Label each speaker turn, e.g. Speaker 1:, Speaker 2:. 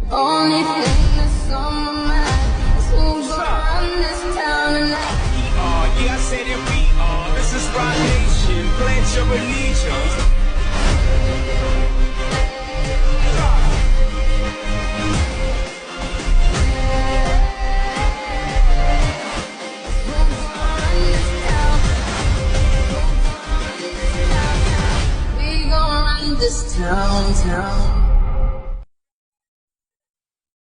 Speaker 1: Only thing that's on my mind is who's gonna run this town tonight.
Speaker 2: Yeah, I said it, we are. This is Roc Nation. Pledge your allegiance.
Speaker 1: Who's gonna run this town? Who's gonna run this town? We gonna run this town.